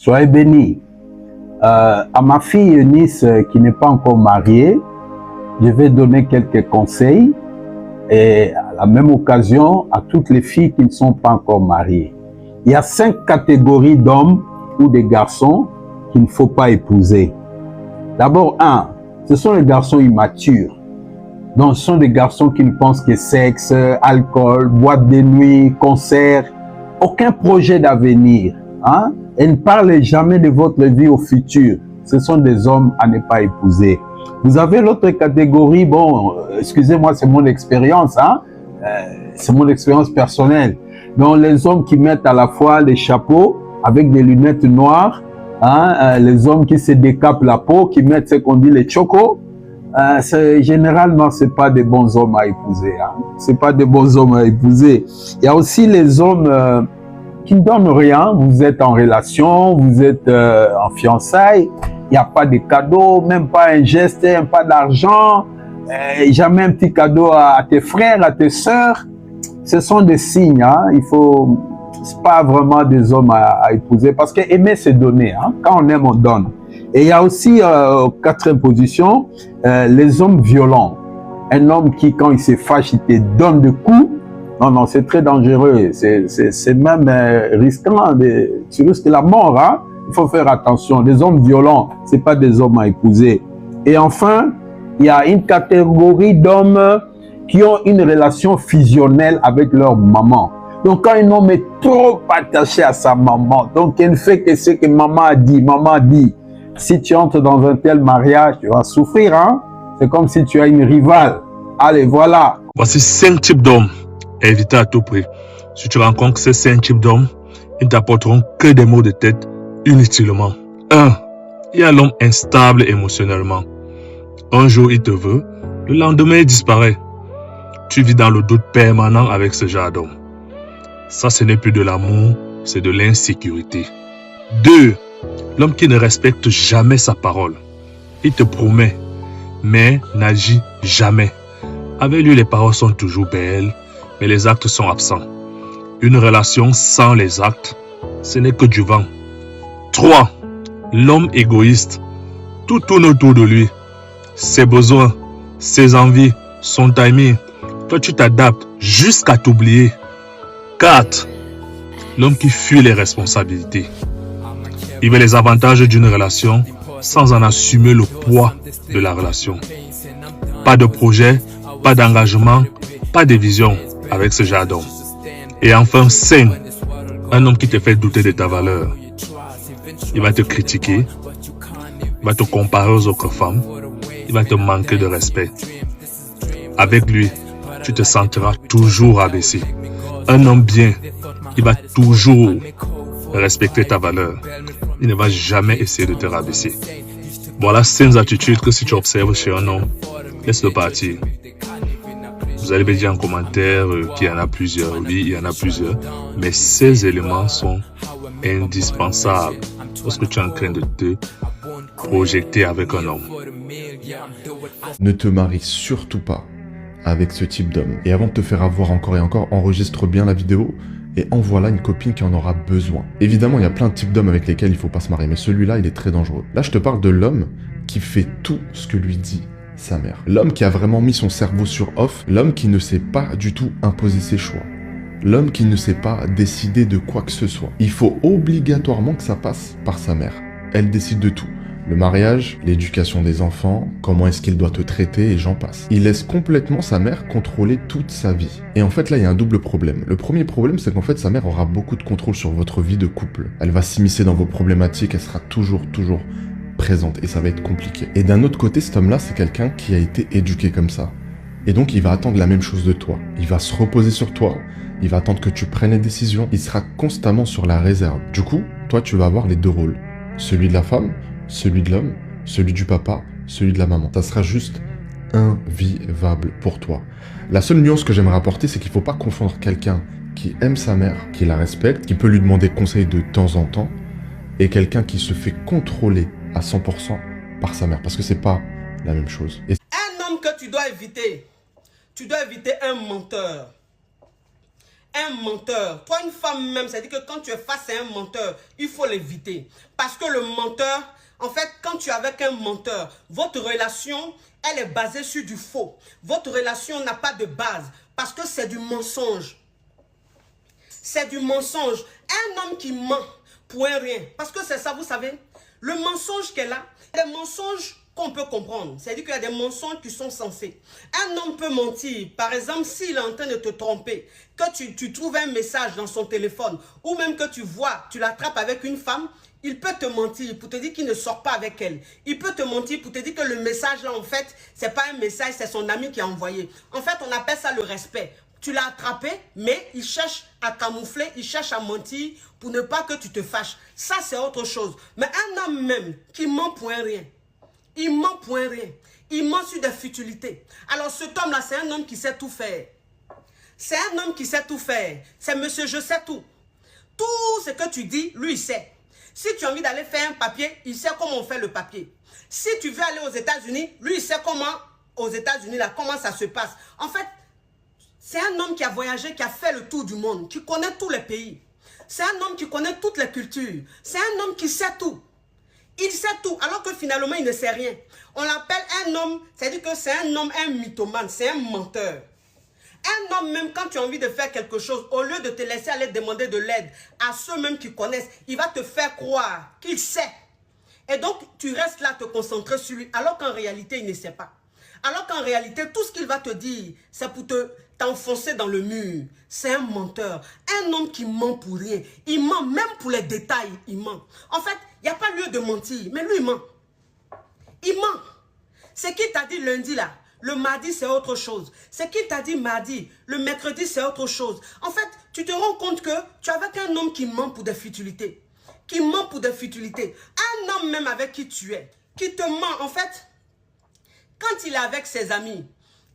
Soyez bénis. À ma fille Eunice qui n'est pas encore mariée, je vais donner quelques conseils et à la même occasion à toutes les filles qui ne sont pas encore mariées. Il y a 5 catégories d'hommes ou de garçons qu'il ne faut pas épouser. D'abord, ce sont les garçons immatures. Donc, ce sont des garçons qui ne pensent que sexe, alcool, boîte de nuit, concert, aucun projet d'avenir. Et ne parlez jamais de votre vie au futur. Ce sont des hommes à ne pas épouser. Vous avez l'autre catégorie, bon, excusez-moi, c'est mon expérience, c'est mon expérience personnelle. Donc, les hommes qui mettent à la fois les chapeaux avec des lunettes noires, les hommes qui se décapent la peau, qui mettent ce qu'on dit les chocos, généralement, c'est pas des bons hommes à épouser. C'est pas des bons hommes à épouser. Il y a aussi les hommes qui ne donnent rien. Vous êtes en relation, vous êtes en fiançailles, il n'y a pas de cadeau, même pas un geste, pas d'argent, jamais un petit cadeau à tes frères, à tes sœurs. Ce sont des signes. Il faut, c'est pas vraiment des hommes à épouser parce que aimer, c'est donner. Quand on aime, on donne. Et il y a aussi, 4e position, les hommes violents. Un homme qui, quand il se fâche, il te donne des coups. Non, c'est très dangereux. C'est même risquant. Tu risques la mort. Il faut faire attention. Les hommes violents, ce n'est pas des hommes à épouser. Et enfin, il y a une catégorie d'hommes qui ont une relation fusionnelle avec leur maman. Donc, quand un homme est trop attaché à sa maman, donc il ne fait que ce que maman a dit. Si tu entres dans un tel mariage, tu vas souffrir. C'est comme si tu as une rivale. Allez, voilà. Voici 5 types d'hommes à éviter à tout prix. Si tu rencontres ces 5 types d'hommes, ils ne t'apporteront que des maux de tête inutilement. 1. Il y a l'homme instable émotionnellement. Un jour, il te veut, le lendemain, il disparaît. Tu vis dans le doute permanent avec ce genre d'homme. Ça, ce n'est plus de l'amour, c'est de l'insécurité. 2. L'homme qui ne respecte jamais sa parole. Il te promet, mais n'agit jamais. Avec lui, les paroles sont toujours belles, mais les actes sont absents. Une relation sans les actes, ce n'est que du vent. 3. L'homme égoïste. Tout tourne autour de lui. Ses besoins, ses envies, son timing. Toi, tu t'adaptes jusqu'à t'oublier. 4. L'homme qui fuit les responsabilités. Il veut les avantages d'une relation sans en assumer le poids de la relation. Pas de projet, pas d'engagement, pas de vision avec ce genre d'homme. Et enfin, 5. Un homme qui te fait douter de ta valeur. Il va te critiquer, il va te comparer aux autres femmes, il va te manquer de respect. Avec lui, tu te sentiras toujours abaissé. Un homme bien, il va toujours respecter ta valeur. Il ne va jamais essayer de te rabaisser. Voilà 5 attitudes que si tu observes chez un homme, laisse-le partir. Vous allez me dire en commentaire qu'il y en a plusieurs. Oui, il y en a plusieurs. Mais ces éléments sont indispensables lorsque tu es en train de te projeter avec un homme. Ne te marie surtout pas avec ce type d'homme. Et avant de te faire avoir encore et encore, enregistre bien la vidéo et envoie-la une copine qui en aura besoin. Évidemment, il y a plein de types d'hommes avec lesquels il ne faut pas se marier, mais celui-là, il est très dangereux. Là, je te parle de l'homme qui fait tout ce que lui dit sa mère. L'homme qui a vraiment mis son cerveau sur off, l'homme qui ne sait pas du tout imposer ses choix. L'homme qui ne sait pas décider de quoi que ce soit. Il faut obligatoirement que ça passe par sa mère. Elle décide de tout. Le mariage, l'éducation des enfants, comment est-ce qu'il doit te traiter et j'en passe. Il laisse complètement sa mère contrôler toute sa vie. Et en fait là il y a un double problème. Le premier problème c'est qu'en fait sa mère aura beaucoup de contrôle sur votre vie de couple. Elle va s'immiscer dans vos problématiques, elle sera toujours présente et ça va être compliqué. Et d'un autre côté cet homme là c'est quelqu'un qui a été éduqué comme ça. Et donc il va attendre la même chose de toi. Il va se reposer sur toi, il va attendre que tu prennes les décisions, il sera constamment sur la réserve. Du coup, toi tu vas avoir les 2 rôles. Celui de la femme, celui de l'homme, celui du papa, celui de la maman. Ça sera juste invivable pour toi. La seule nuance que j'aimerais apporter, c'est qu'il ne faut pas confondre quelqu'un qui aime sa mère, qui la respecte, qui peut lui demander conseil de temps en temps, et quelqu'un qui se fait contrôler à 100% par sa mère, parce que c'est pas la même chose. Et un homme que tu dois éviter un menteur, un menteur, toi une femme même, c'est-à-dire que quand tu es face à un menteur, il faut l'éviter. Parce que le menteur, en fait, quand tu es avec un menteur, votre relation, elle est basée sur du faux. Votre relation n'a pas de base parce que c'est du mensonge. C'est du mensonge. Un homme qui ment pour un rien, parce que c'est ça, vous savez, le mensonge qu'elle a, des mensonges qu'on peut comprendre. C'est-à-dire qu'il y a des mensonges qui sont censés. Un homme peut mentir. Par exemple, s'il est en train de te tromper, que tu trouves un message dans son téléphone, ou même que tu vois, tu l'attrapes avec une femme, il peut te mentir pour te dire qu'il ne sort pas avec elle. Il peut te mentir pour te dire que le message là, en fait, c'est pas un message, c'est son ami qui a envoyé. En fait, on appelle ça le respect. Tu l'as attrapé, mais il cherche à camoufler, il cherche à mentir pour ne pas que tu te fâches. Ça, c'est autre chose. Mais un homme même qui ment pour un rien, il ment pour un rien. Il ment sur des futilités. Alors cet homme-là, c'est un homme qui sait tout faire. C'est un homme qui sait tout faire. C'est monsieur, je sais tout. Tout ce que tu dis, lui, il sait. Si tu as envie d'aller faire un papier, il sait comment on fait le papier. Si tu veux aller aux États-Unis, lui, il sait comment, aux États-Unis, là, comment ça se passe. En fait, c'est un homme qui a voyagé, qui a fait le tour du monde, qui connaît tous les pays. C'est un homme qui connaît toutes les cultures. C'est un homme qui sait tout. Il sait tout, alors que finalement, il ne sait rien. On l'appelle un homme, c'est-à-dire que c'est un homme, un mythomane, c'est un menteur. Un homme, même quand tu as envie de faire quelque chose, au lieu de te laisser aller demander de l'aide à ceux-mêmes qui connaissent, il va te faire croire qu'il sait. Et donc, tu restes là, te concentrer sur lui, alors qu'en réalité, il ne sait pas. Alors qu'en réalité, tout ce qu'il va te dire, c'est pour t'enfoncer dans le mur. C'est un menteur. Un homme qui ment pour rien. Il ment même pour les détails, il ment. En fait, il n'y a pas lieu de mentir, mais lui, il ment. Il ment. Ce qu'il t'a dit lundi, là, le mardi, c'est autre chose. Ce qu'il t'a dit mardi, le mercredi, c'est autre chose. En fait, tu te rends compte que tu es avec un homme qui ment pour des futilités. Qui ment pour des futilités. Un homme même avec qui tu es, qui te ment, en fait... Quand il est avec ses amis,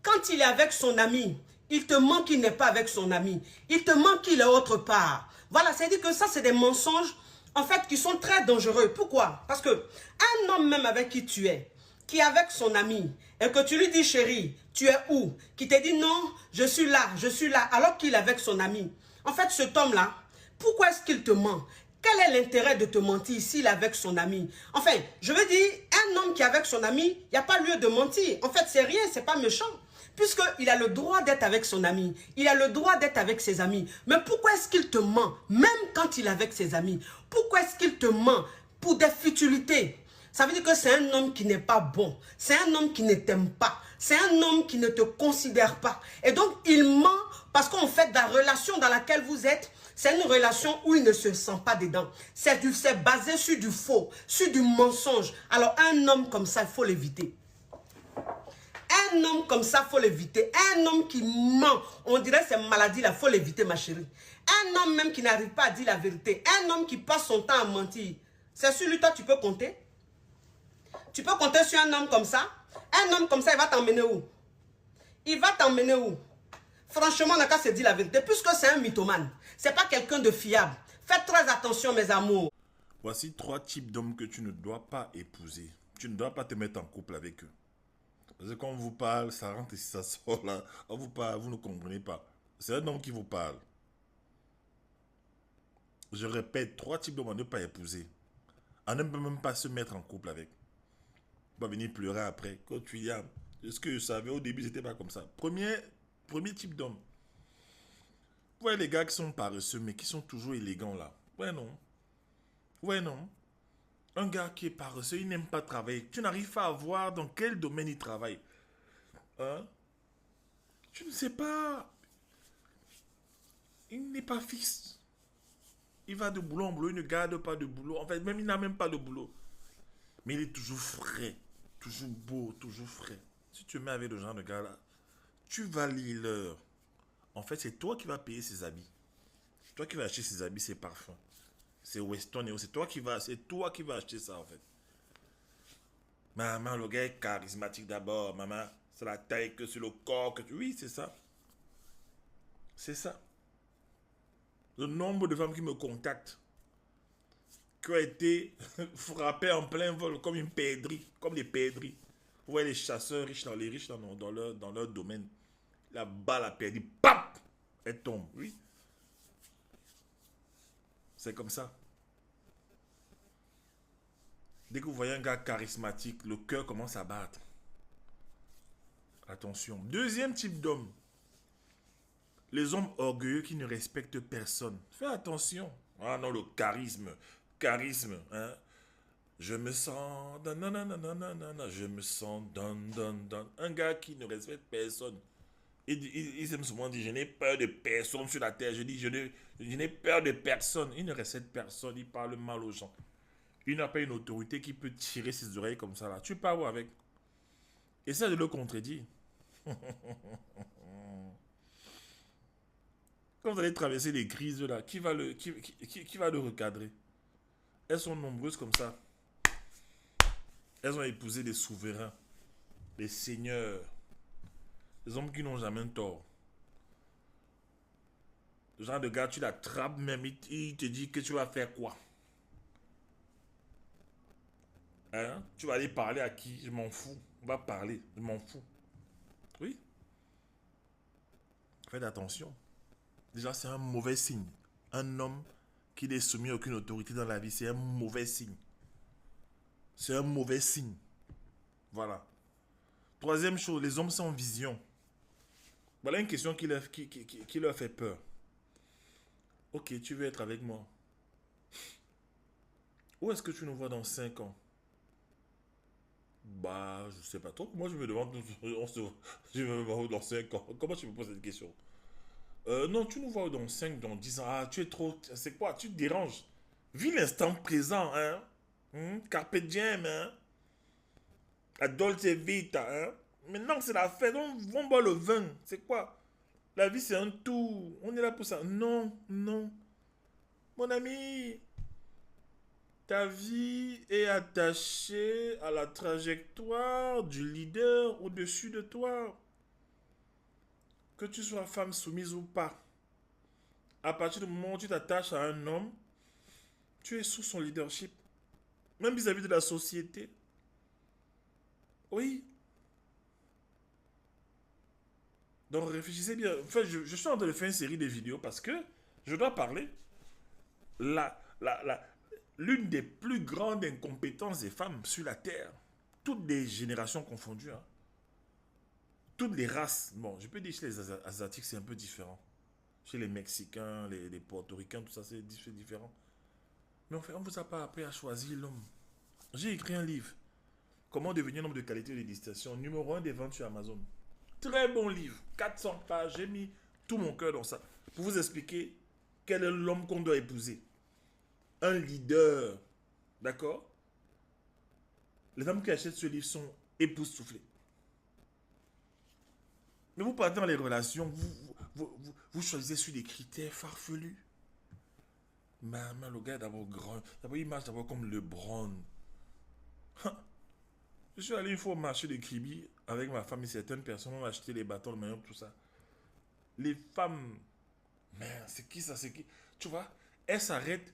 quand il est avec son ami, il te ment qu'il n'est pas avec son ami. Il te ment qu'il est autre part. Voilà, c'est-à-dire que ça, c'est des mensonges, en fait, qui sont très dangereux. Pourquoi? Parce que un homme même avec qui tu es, qui est avec son ami, et que tu lui dis, chérie, tu es où? Qui te dit, non, je suis là, alors qu'il est avec son ami. En fait, cet homme-là, pourquoi est-ce qu'il te ment? Quel est l'intérêt de te mentir s'il est avec son ami? Enfin, je veux dire, un homme qui est avec son ami, il n'y a pas lieu de mentir. En fait, c'est rien, c'est pas méchant. Puisqu'il a le droit d'être avec son ami. Il a le droit d'être avec ses amis. Mais pourquoi est-ce qu'il te ment, même quand il est avec ses amis? Pourquoi est-ce qu'il te ment pour des futilités? Ça veut dire que c'est un homme qui n'est pas bon. C'est un homme qui ne t'aime pas. C'est un homme qui ne te considère pas. Et donc, il ment parce qu'en fait, la relation dans laquelle vous êtes, c'est une relation où il ne se sent pas dedans. C'est basé sur du faux, sur du mensonge. Alors, un homme comme ça, il faut l'éviter. Un homme comme ça, il faut l'éviter. Un homme qui ment, on dirait c'est maladie là, il faut l'éviter, ma chérie. Un homme même qui n'arrive pas à dire la vérité. Un homme qui passe son temps à mentir. C'est sur lui, toi, tu peux compter. Tu peux compter sur un homme comme ça. Un homme comme ça, il va t'emmener où? Il va t'emmener où? Franchement, on n'a qu'à se dire la vérité. Puisque c'est un mythomane. C'est pas quelqu'un de fiable. Faites très attention, mes amours. Voici 3 types d'hommes que tu ne dois pas épouser. Tu ne dois pas te mettre en couple avec eux. Parce que quand on vous parle, ça rentre ici, ça sort là. On vous parle, vous ne comprenez pas. C'est un homme qui vous parle. Je répète, 3 types d'hommes à ne pas épouser. On ne peut même pas se mettre en couple avec. On va venir pleurer après. Quand tu y as... Ce que je savais au début, c'était pas comme ça. Premier type d'homme. Vous voyez les gars qui sont paresseux, mais qui sont toujours élégants là. Ouais, non. Ouais, non. Un gars qui est paresseux, il n'aime pas travailler. Tu n'arrives pas à voir dans quel domaine il travaille. Hein? Tu ne sais pas. Il n'est pas fixe. Il va de boulot en boulot, il ne garde pas de boulot. En fait, même il n'a même pas de boulot. Mais il est toujours frais. Toujours beau, toujours frais. Si tu mets avec le genre de gars là, tu valides l'heure. En fait, c'est toi qui vas payer ses habits. C'est toi qui vas acheter ses habits, ses parfums. C'est Weston et c'est toi qui vas acheter ça en fait. Maman, le gars est charismatique d'abord. Maman, c'est la taille que sur le corps que tu... Oui, c'est ça. C'est ça. Le nombre de femmes qui me contactent, qui ont été frappées en plein vol comme une perdrix, comme des perdrix. Vous voyez les chasseurs riches dans leur domaine. La balle a perdu, pap, elle tombe. Oui. C'est comme ça. Dès que vous voyez un gars charismatique, le cœur commence à battre. Attention. Deuxième type d'homme. Les hommes orgueilleux qui ne respectent personne. Fais attention. Ah non, le charisme. Charisme. Hein? Je me sens... Je me sens... Un gars qui ne respecte personne. Ils aiment souvent dire, je n'ai peur de personne sur la terre. Je dis, je n'ai peur de personne. Il ne respecte personne. Il parle mal aux gens. Il n'a pas une autorité qui peut tirer ses oreilles comme ça là. Tu parles avec. Essaie de le contredire. Quand vous allez traverser les crises là, qui va le recadrer? Elles sont nombreuses comme ça. Elles ont épousé des souverains, des seigneurs, des hommes qui n'ont jamais tort. Le genre de gars, tu l'attrapes même, il te dit que tu vas faire quoi? Hein? Tu vas aller parler à qui? Je m'en fous. On va parler, je m'en fous. Oui. Faites attention. Déjà, c'est un mauvais signe. Un homme qui n'est soumis à aucune autorité dans la vie, c'est un mauvais signe. C'est un mauvais signe. Voilà. Troisième chose, les hommes sans vision. Voilà une question qui leur fait peur. Ok, tu veux être avec moi. Où est-ce que tu nous vois dans 5 ans? Bah, je sais pas trop. Moi, je me demande, je me vois dans 5 ans. Comment tu me poses cette question? Non, tu nous vois dans 5, dans 10 ans. Ah, tu es trop... C'est quoi? Tu te déranges. Vis l'instant présent, hein? Carpe diem, hein? La dolce vita, hein? Maintenant, c'est la fête. On boit le vin. C'est quoi? La vie, c'est un tout. On est là pour ça. Non, non. Mon ami, ta vie est attachée à la trajectoire du leader au-dessus de toi. Que tu sois femme soumise ou pas. À partir du moment où tu t'attaches à un homme, tu es sous son leadership. Même vis-à-vis de la société. Oui. Donc réfléchissez bien. Enfin, je suis en train de faire une série de vidéos parce que je dois parler. L'une des plus grandes incompétences des femmes sur la terre. Toutes les générations confondues. Hein. Toutes les races. Bon, je peux dire chez les Asiatiques, c'est un peu différent. Chez les Mexicains, les Portoricains, tout ça, c'est différent. Mais en fait, on ne vous a pas appris à choisir l'homme. J'ai écrit un livre. Comment devenir un homme de qualité et de distinction. Numéro 1 des ventes sur Amazon. Très bon livre. 400 pages. J'ai mis tout mon cœur dans ça. Pour vous expliquer quel est l'homme qu'on doit épouser. Un leader. D'accord? Les femmes qui achètent ce livre sont époustouflées. Mais vous partez dans les relations, vous choisissez sur des critères farfelus. Mais le gars est d'abord grand. D'abord, il marche d'abord comme LeBron. Je suis allé une fois au marché de Kribi avec ma femme et certaines personnes ont acheté les bâtons, le maillot, tout ça. Les femmes, mais c'est qui ça, c'est qui? Tu vois, elles s'arrêtent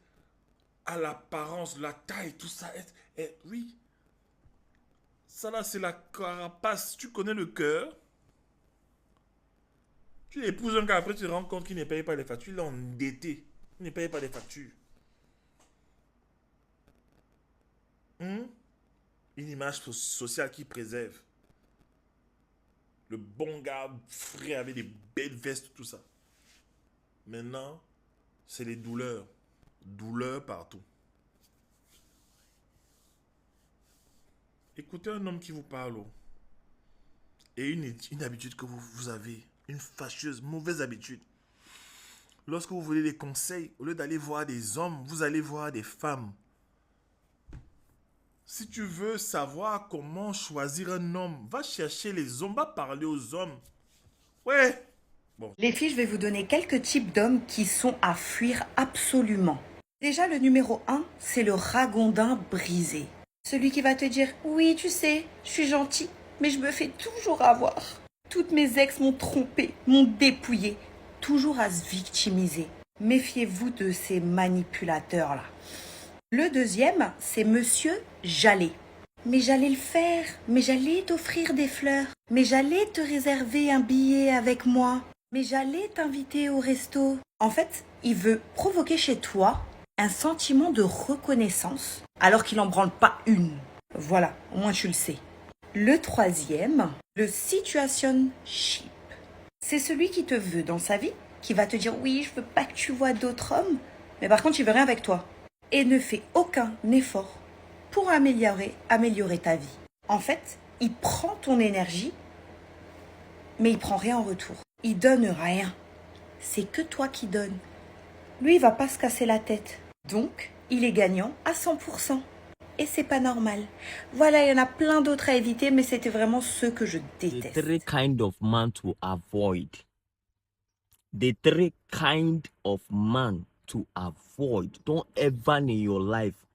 à l'apparence, la taille, tout ça. Oui. Ça là, c'est la carapace. Tu connais le cœur. Tu épouses un gars, après tu te rends compte qu'il ne paye pas les factures. Il est endetté. Il ne paye pas les factures. Une image sociale qui préserve. Le bon gars frais avec des belles vestes, tout ça. Maintenant, c'est les douleurs. Douleurs partout. Écoutez un homme qui vous parle. Et une habitude que vous avez. Une fâcheuse, mauvaise habitude. Lorsque vous voulez des conseils, au lieu d'aller voir des hommes, vous allez voir des femmes. Si tu veux savoir comment choisir un homme, va chercher les hommes, va parler aux hommes. Ouais. Bon. Les filles, je vais vous donner quelques types d'hommes qui sont à fuir absolument. Déjà, le numéro 1, c'est le ragondin brisé. Celui qui va te dire « Oui, tu sais, je suis gentil, mais je me fais toujours avoir. Toutes mes ex m'ont trompé, m'ont dépouillé. » Toujours à se victimiser. Méfiez-vous de ces manipulateurs-là. Le deuxième, c'est Monsieur J'allais. Mais j'allais le faire, mais j'allais t'offrir des fleurs, mais j'allais te réserver un billet avec moi, mais j'allais t'inviter au resto. En fait, il veut provoquer chez toi un sentiment de reconnaissance alors qu'il n'en branle pas une. Voilà, au moins tu le sais. Le troisième, le situationship. C'est celui qui te veut dans sa vie, qui va te dire « oui, je veux pas que tu vois d'autres hommes », mais par contre, il veut rien avec toi. Et ne fait aucun effort pour améliorer ta vie. En fait, il prend ton énergie, mais il prend rien en retour. Il donne rien. C'est que toi qui donnes. Lui, il va pas se casser la tête. Donc, il est gagnant à 100%. Et c'est pas normal. Voilà, il y en a plein d'autres à éviter, mais c'était vraiment ceux que je déteste. The three kind of man to avoid. The three kind of man to avoid. Don't ever in your life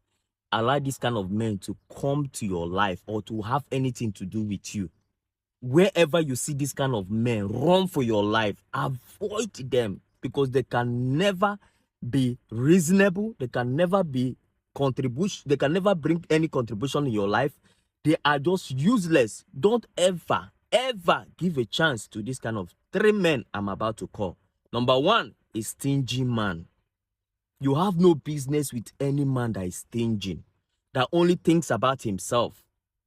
allow this kind of men to come to your life or to have anything to do with you. Wherever you see this kind of men, run for your life. Avoid them because they can never be reasonable. They can never be contribution. They can never bring any contribution in your life. They are just useless. Don't ever give a chance to this kind of three men I'm about to call. Number one is stingy man. You have no business with any man that is stingy, that only thinks about himself,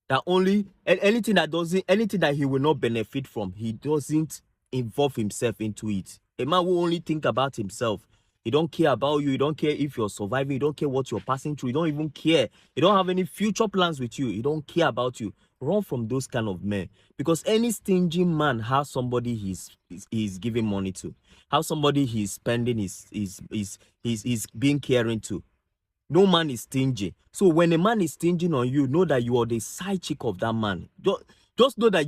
that only anything that he will not benefit from, he doesn't involve himself into it. A man will only think about himself. He don't care about you. He don't care if you're surviving. He don't care what you're passing through. He don't even care. He don't have any future plans with you. He don't care about you. Run from those kind of men. Because any stingy man has somebody he's giving money to. How somebody he's spending is being caring to. No man is stingy. So when a man is stingy on you, know that you are the side chick of that man. Just know that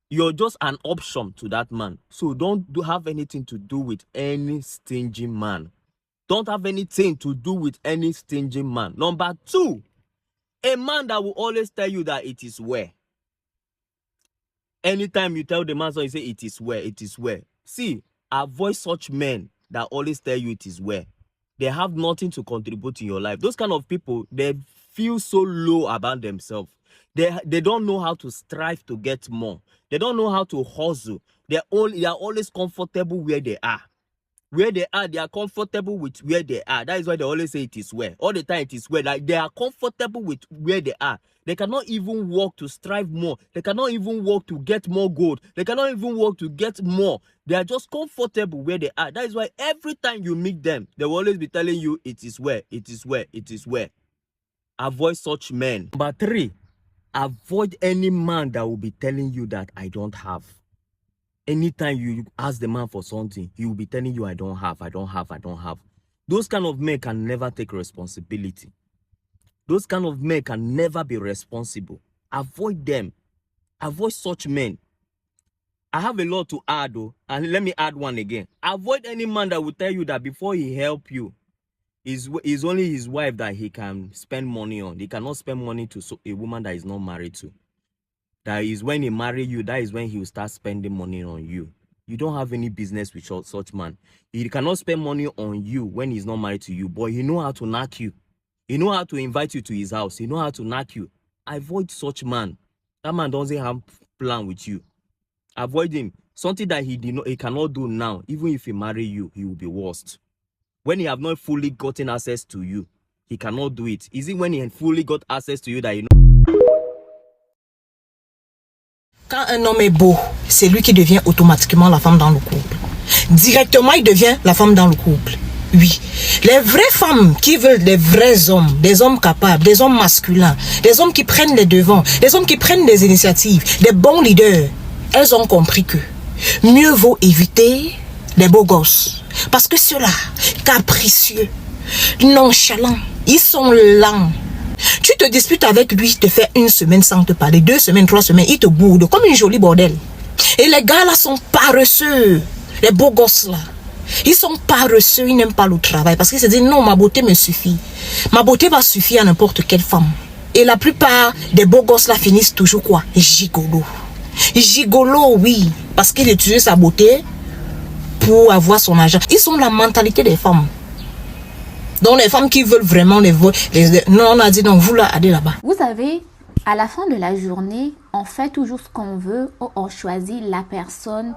you're just an option to that man. So don't have anything to do with any stingy man. Don't have anything to do with any stingy man. Number two, a man that will always tell you that it is well. Anytime you tell the man, so he say it is well, it is well. See, avoid such men that always tell you it is well. They have nothing to contribute in your life. Those kind of people, they feel so low about themselves. They don't know how to strive to get more. They don't know how to hustle. They are always comfortable where they are. Where they are comfortable with where they are. That is why they always say it is well. All the time it is well. Like they are comfortable with where they are. They cannot even work to strive more. They cannot even work to get more gold. They cannot even work to get more. They are just comfortable where they are. That is why every time you meet them, they will always be telling you it is well, it is well, it is well. Avoid such men. Number three, avoid any man that will be telling you that I don't have. Anytime you ask the man for something, he will be telling you, I don't have, I don't have, I don't have. Those kind of men can never take responsibility. Those kind of men can never be responsible. Avoid them. Avoid such men. I have a lot to add, though, and let me add one again. Avoid any man that will tell you that before he help you, it's only his wife that he can spend money on. He cannot spend money to a woman that is not married to. That is when he marry you, that is when he will start spending money on you. You don't have any business with such man. He cannot spend money on you when he's not married to you, but he know how to knock you. He know how to invite you to his house. He know how to knock you. Avoid such man. That man doesn't have plan with you. Avoid him. Something that he cannot do now, even if he marry you, he will be worst. When he have not fully gotten access to you, he cannot do it. Is it when he fully got access to you that you know? Quand un homme est beau, c'est lui qui devient automatiquement la femme dans le couple. Directement, il devient la femme dans le couple. Oui. Les vraies femmes qui veulent des vrais hommes, des hommes capables, des hommes masculins, des hommes qui prennent les devants, des hommes qui prennent des initiatives, des bons leaders, elles ont compris que mieux vaut éviter les beaux gosses. Parce que ceux-là, capricieux, nonchalants, ils sont lents. Tu te disputes avec lui, te fait une semaine sans te parler, 2 semaines, 3 semaines, il te boude comme une jolie bordel. Et les gars là sont paresseux, les beaux gosses là. Ils sont paresseux, ils n'aiment pas le travail parce qu'ils se disent non, ma beauté me suffit. Ma beauté va suffire à n'importe quelle femme. Et la plupart des beaux gosses là finissent toujours quoi? Gigolo. Gigolo, oui, parce qu'il utilise sa beauté pour avoir son argent. Ils ont la mentalité des femmes. Donc les femmes qui veulent vraiment non, on a dit non, vous là, allez là-bas. Vous savez, à la fin de la journée, on fait toujours ce qu'on veut ou on choisit la personne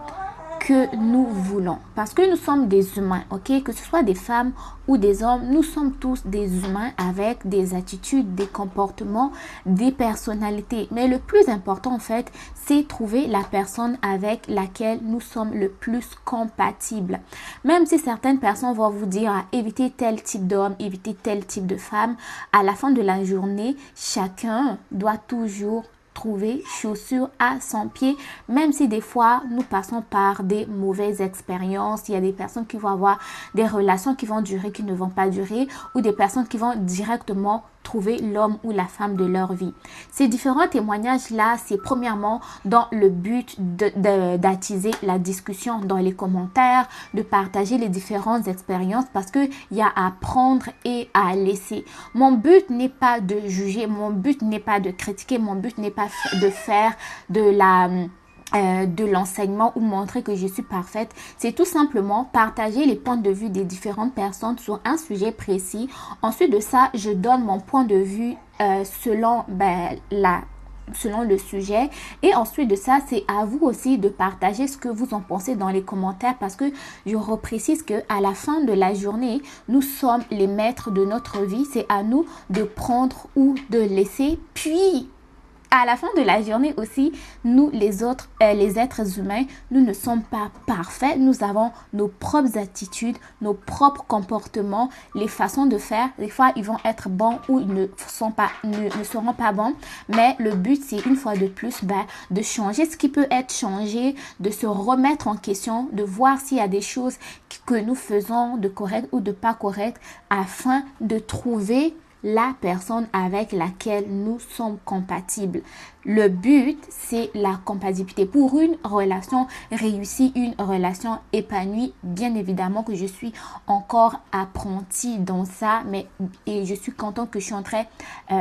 que nous voulons. Parce que nous sommes des humains, ok? Que ce soit des femmes ou des hommes, nous sommes tous des humains avec des attitudes, des comportements, des personnalités. Mais le plus important en fait, c'est trouver la personne avec laquelle nous sommes le plus compatibles. Même si certaines personnes vont vous dire à éviter tel type d'homme, éviter tel type de femme, à la fin de la journée, chacun doit toujours trouver chaussures à son pied, même si des fois nous passons par des mauvaises expériences. Il y a des personnes qui vont avoir des relations qui vont durer, qui ne vont pas durer, ou des personnes qui vont directement trouver l'homme ou la femme de leur vie. Ces différents témoignages-là, c'est premièrement dans le but d'attiser la discussion dans les commentaires, de partager les différentes expériences parce qu'il y a à prendre et à laisser. Mon but n'est pas de juger, mon but n'est pas de critiquer, mon but n'est pas de faire de l'enseignement ou montrer que je suis parfaite. C'est tout simplement partager les points de vue des différentes personnes sur un sujet précis. Ensuite de ça, je donne mon point de vue selon le sujet, et ensuite de ça, c'est à vous aussi de partager ce que vous en pensez dans les commentaires, parce que je reprécise que à la fin de la journée, nous sommes les maîtres de notre vie. C'est à nous de prendre ou de laisser. Puis à la fin de la journée aussi, nous les autres, les êtres humains, nous ne sommes pas parfaits. Nous avons nos propres attitudes, nos propres comportements, les façons de faire. Des fois, ils vont être bons ou ils ne seront pas bons. Mais le but, c'est une fois de plus de changer ce qui peut être changé, de se remettre en question, de voir s'il y a des choses que nous faisons de correct ou de pas correct, afin de trouver la personne avec laquelle nous sommes compatibles. Le but, c'est la compatibilité pour une relation réussie, une relation épanouie. Bien évidemment que je suis encore apprentie dans ça, et je suis contente que je suis en train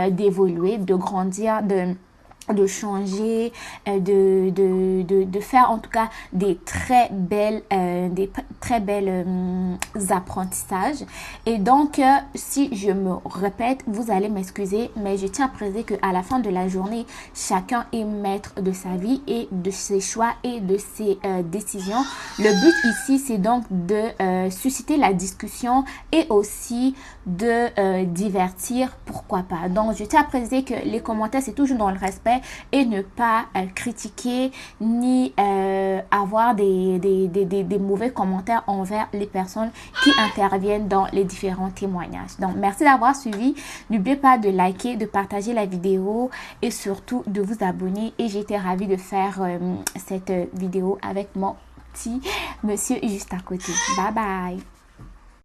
d'évoluer, de grandir, de changer, de faire en tout cas des très belles apprentissages. Et donc si je me répète, vous allez m'excuser, mais je tiens à préciser que à la fin de la journée, chacun est maître de sa vie et de ses choix et de ses décisions. Le but ici, c'est donc de susciter la discussion et aussi de divertir, pourquoi pas. Donc je tiens à préciser que les commentaires, c'est toujours dans le respect et ne pas critiquer ni avoir des mauvais commentaires envers les personnes qui interviennent dans les différents témoignages. Donc merci d'avoir suivi, n'oubliez pas de liker, de partager la vidéo et surtout de vous abonner, et j'étais ravie de faire cette vidéo avec mon petit monsieur juste à côté. Bye bye.